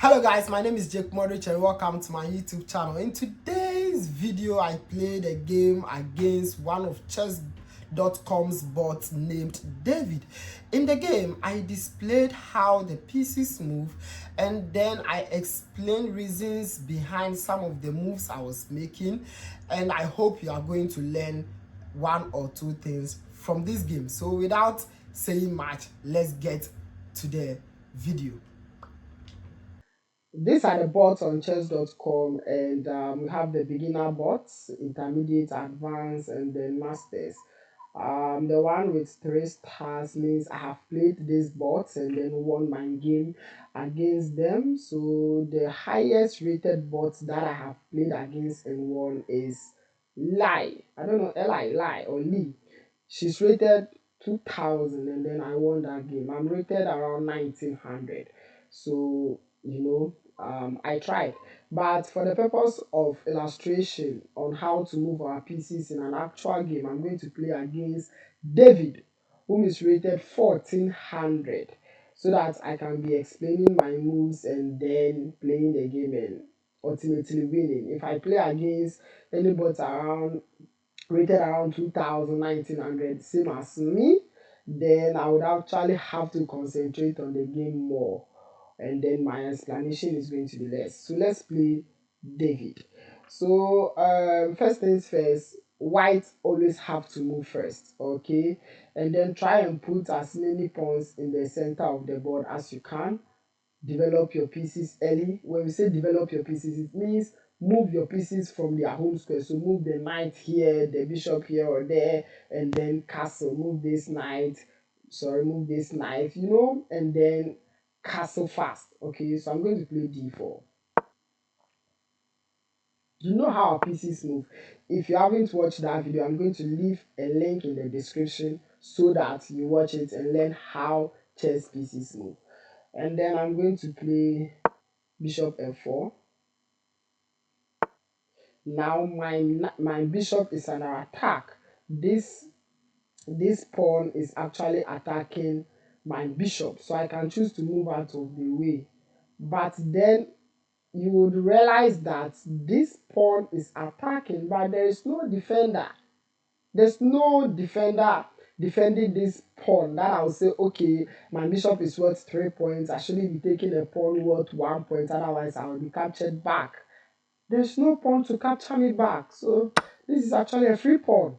Hello guys, my name is Jake Modrich and welcome to my YouTube channel. In today's video, I played a game against one of chess.com's bots named David. In the game, I displayed how the pieces move and then I explained reasons behind some of the moves I was making, and I hope you are going to learn one or two things from this game. So without saying much, let's get to the video. These are the bots on chess.com, and we have the beginner bots, intermediate, advanced, and then masters. The one with 3 stars means I have played these bots and then won my game against them. So the highest rated bots that I have played against and won is Lai. I don't know, Lai or Lee. She's rated 2000 and then I won that game. I'm rated around 1900. So, I tried. But for the purpose of illustration on how to move our pieces in an actual game, I'm going to play against David, whom is rated 1400, so that I can be explaining my moves and then playing the game and ultimately winning. If I play against anybody rated around 2000, 1900, same as me, then I would actually have to concentrate on the game more, and then my explanation is going to be less. So let's play David. So first things first, white always have to move first, okay, and then try and put as many pawns in the center of the board as you can. Develop your pieces early. When we say develop your pieces, it means move your pieces from their home square. So move the knight here, the bishop here or there, and then castle. Move this knight, move this knight, and then castle fast. Okay, so I'm going to play d4. You know how our pieces move. If you haven't watched that video, I'm going to leave a link in the description so that you watch it and learn how chess pieces move. And then I'm going to play bishop f4. Now my bishop is under attack. This pawn is actually attacking my bishop, so I can choose to move out of the way. But then you would realize that this pawn is attacking, but there is no defender. There's no defender defending this pawn that I'll say, okay, my bishop is worth 3 points. I shouldn't be taking a pawn worth 1 point, otherwise I will be captured back. There's no pawn to capture me back, so this is actually a free pawn.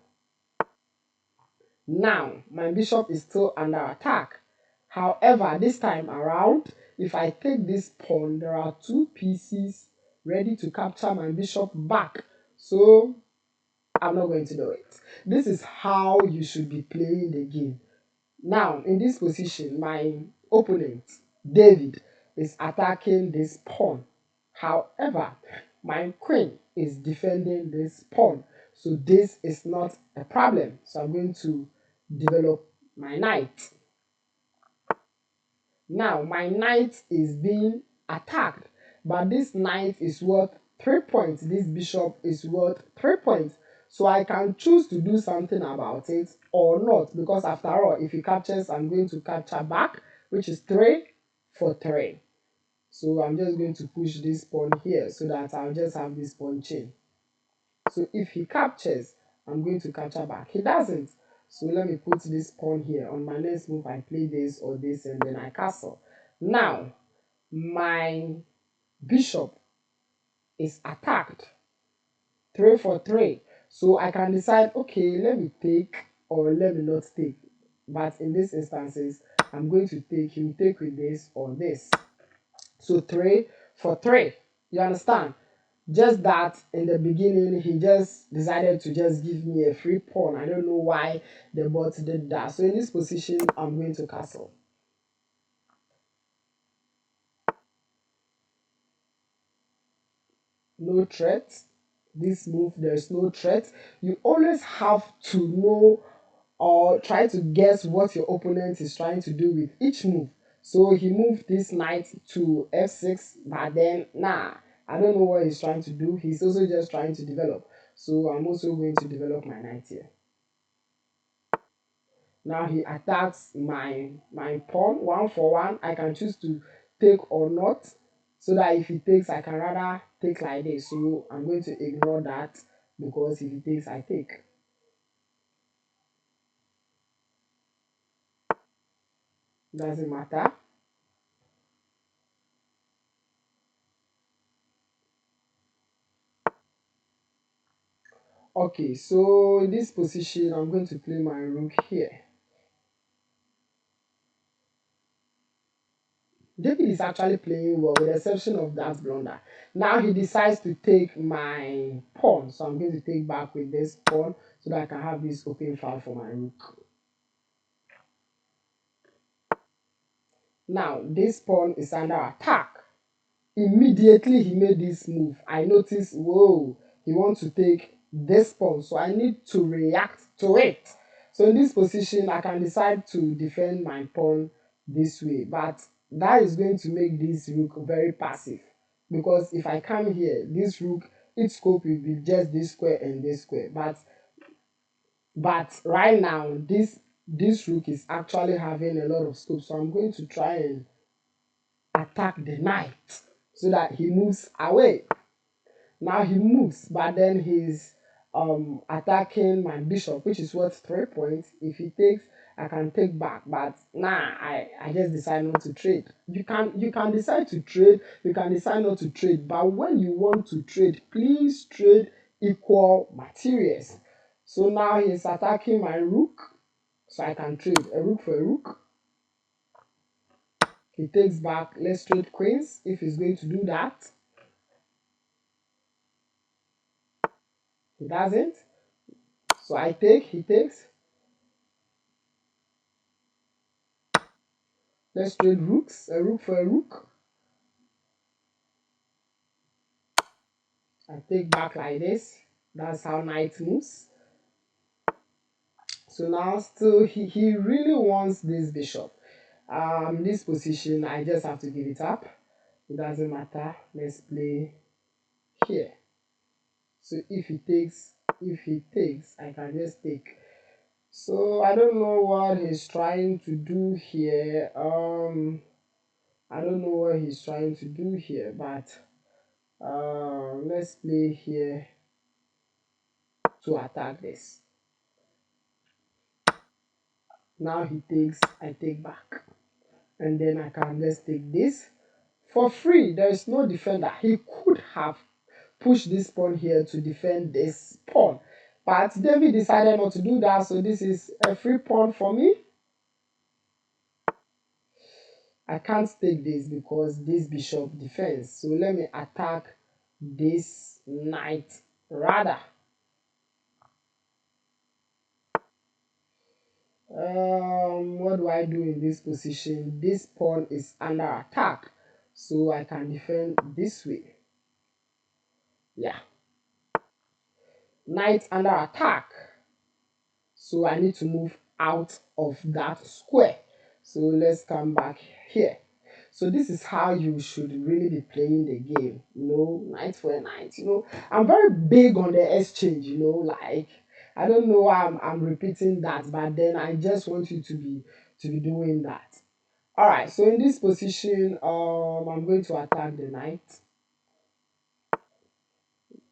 Now my bishop is still under attack. However, this time around, if I take this pawn, there are 2 pieces ready to capture my bishop back, so I'm not going to do it. This is how you should be playing the game. Now in this position, my opponent David is attacking this pawn. However, my queen is defending this pawn, so this is not a problem. So I'm going to develop my knight. Now my knight is being attacked, but this knight is worth 3 points. This bishop is worth 3 points. So I can choose to do something about it or not, because after all, if he captures, I'm going to capture back, which is 3 for 3. So I'm just going to push this pawn here so that I'll just have this pawn chain. So if he captures, I'm going to capture back. He doesn't. So let me put this pawn here. On my next move, I play this or this, and then I castle. Now, my bishop is attacked. 3 for 3. So I can decide, okay, let me take or let me not take. But in these instances, I'm going to take. He will take with this or this. So 3 for 3. You understand? Just that in the beginning, he just decided to just give me a free pawn. I don't know why the bot did that. So in this position, I'm going to castle. No threat. This move, there's no threat. You always have to know or try to guess what your opponent is trying to do with each move. So he moved this knight to f6, but then I don't know what he's trying to do. He's also just trying to develop. So I'm also going to develop my knight here. Now he attacks my pawn 1 for 1. I can choose to take or not. so that if he takes, I can rather take like this. So I'm going to ignore that, because if he takes, I take. Doesn't matter. Okay, so in this position, I'm going to play my rook here. David is actually playing well, with the exception of that blunder. Now he decides to take my pawn, so I'm going to take back with this pawn so that I can have this open file for my rook. Now this pawn is under attack. Immediately he made this move, I noticed, whoa, he wants to take this pawn, so I need to react to it. So in this position, I can decide to defend my pawn this way, but that is going to make this rook very passive, because if I come here, this rook, its scope will be just this square and this square, but right now this rook is actually having a lot of scope, so I'm going to try and attack the knight so that he moves away. Now he moves, but then he's attacking my bishop, which is worth 3 points. If he takes, I can take back, but nah, I just decide not to trade. You can decide to trade, you can decide not to trade, but when you want to trade, please trade equal materials. So now he's attacking my rook, so I can trade a rook for a rook. He takes back, let's trade queens if he's going to do that. He doesn't. So I take, he takes. Let's trade rooks, a rook for a rook. I take back like this. That's how knight moves. So now still he really wants this bishop. This position, I just have to give it up. It doesn't matter. Let's play here. So if he takes, I can just take. So I don't know what he's trying to do here. I don't know what he's trying to do here, but let's play here to attack this. Now he takes, I take back, and then I can just take this for free. There is no defender. He could have pushed this pawn here to defend this pawn, but David decided not to do that, so this is a free pawn for me. I can't take this because this bishop defends, so let me attack this knight rather. What do I do in this position? This pawn is under attack, so I can defend this way. Yeah, knight under attack, so I need to move out of that square. So let's come back here. So this is how you should really be playing the game, knight for a knight. I'm very big on the exchange, like, I don't know why I'm repeating that, but then I just want you to be doing that. All right, so in this position, I'm going to attack the knight.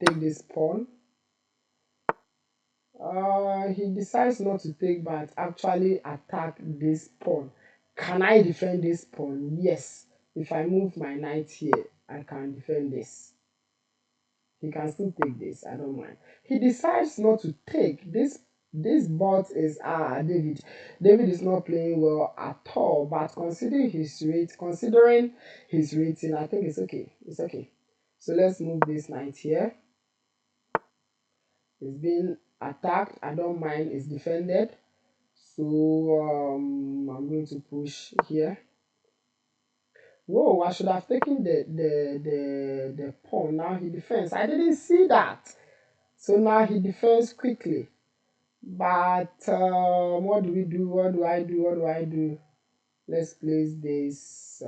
Take this pawn. He decides not to take, but actually attack this pawn. Can I defend this pawn? Yes. If I move my knight here, I can defend this. He can still take this, I don't mind. He decides not to take. This bot is David. David is not playing well at all, but considering his rating, I think it's okay. It's okay. So let's move this knight here. It's being attacked. I don't mind. It's defended. So I'm going to push here. Whoa! I should have taken the pawn. Now he defends. I didn't see that. So now he defends quickly. But what do we do? What do I do? What do I do? Let's place this.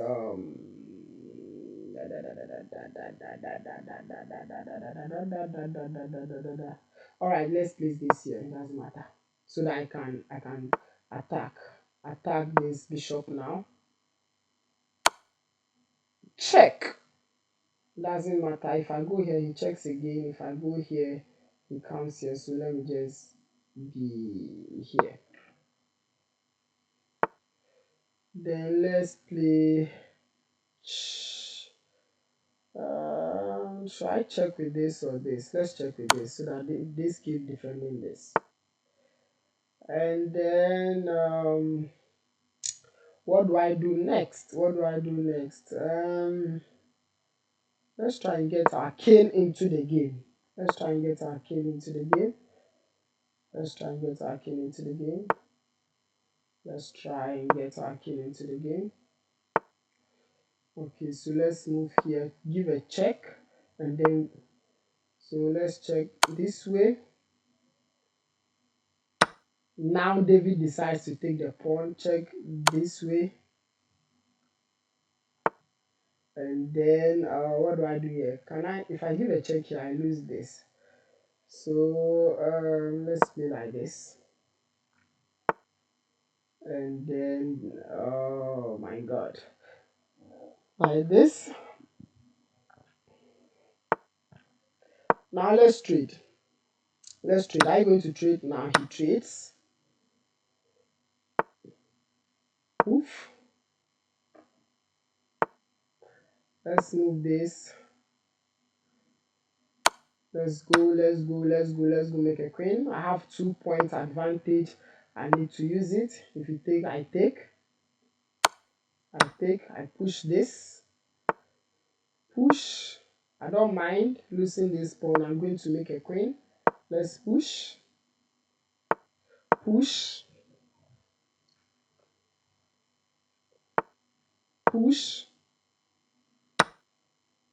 All right, let's place this here. It doesn't matter, so that I can attack this bishop now. Check. Doesn't matter. If I go here, he checks again. If I go here, he comes here. So let me just be here. Then let's play. Should I check with this or this? Let's check with this so that this keep defending this. And then what do I do next? What do I do next? Let's try and get our king into the game. Let's try and get our king into the game. Let's try and get our king into the game. Let's try and get our king into the game. Okay, so let's move here, give a check, and then so let's check this way. Now David decides to take the pawn, check this way. And then what do I do here? If I give a check here, I lose this. So let's play like this. And then oh my god, like this. Now let's trade. Let's trade. Are you going to trade? Now he trades. Oof. Let's move this. Let's go make a queen. I have 2 points advantage. I need to use it. If you take, I take. I push this. Push. I don't mind losing this pawn. I'm going to make a queen. Let's push. Push. Push.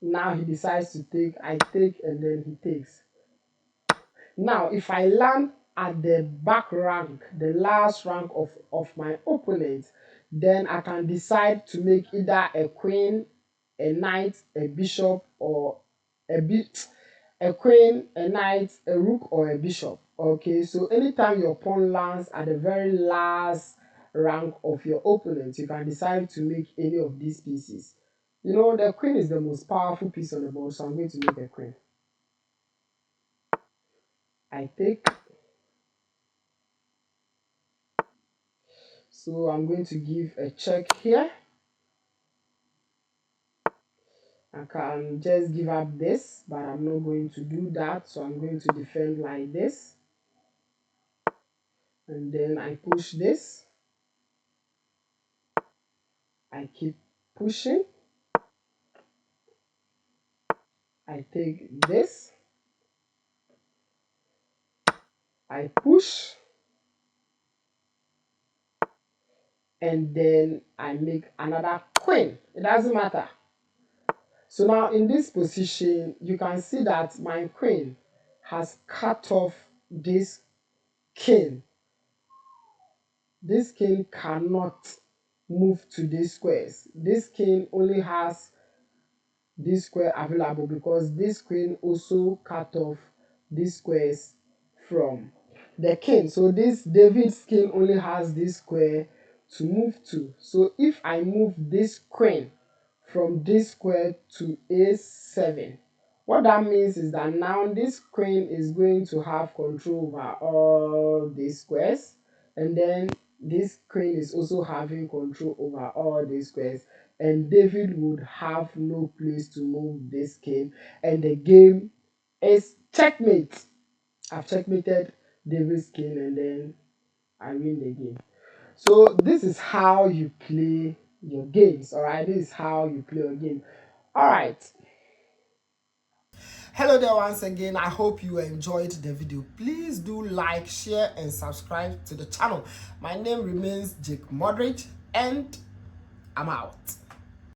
Now he decides to take. I take and then he takes. Now, if I land at the back rank, the last rank of my opponent, then I can decide to make either a queen, a knight, a bishop, or a queen, a knight, a rook, or a bishop. Okay, so anytime your pawn lands at the very last rank of your opponent, you can decide to make any of these pieces. You know, the queen is the most powerful piece on the board, so I'm going to make a queen. I take. So I'm going to give a check here. I can just give up this, but I'm not going to do that. So I'm going to defend like this. And then I push this. I keep pushing. I take this. I push. And then I make another queen. It doesn't matter. So now in this position, you can see that my queen has cut off this king. This king cannot move to these squares. This king only has this square available because this queen also cut off these squares from the king. So this David's king only has this square to move to. So if I move this queen from this square to A7, what that means is that now this queen is going to have control over all these squares, and then this queen is also having control over all these squares, and David would have no place to move this king, and the game is checkmate. I've checkmated David's king and then I win the game. So this is how you play your games, alright? This is how you play your game. Alright. Hello there once again. I hope you enjoyed the video. Please do like, share, and subscribe to the channel. My name remains Jake Modric, and I'm out.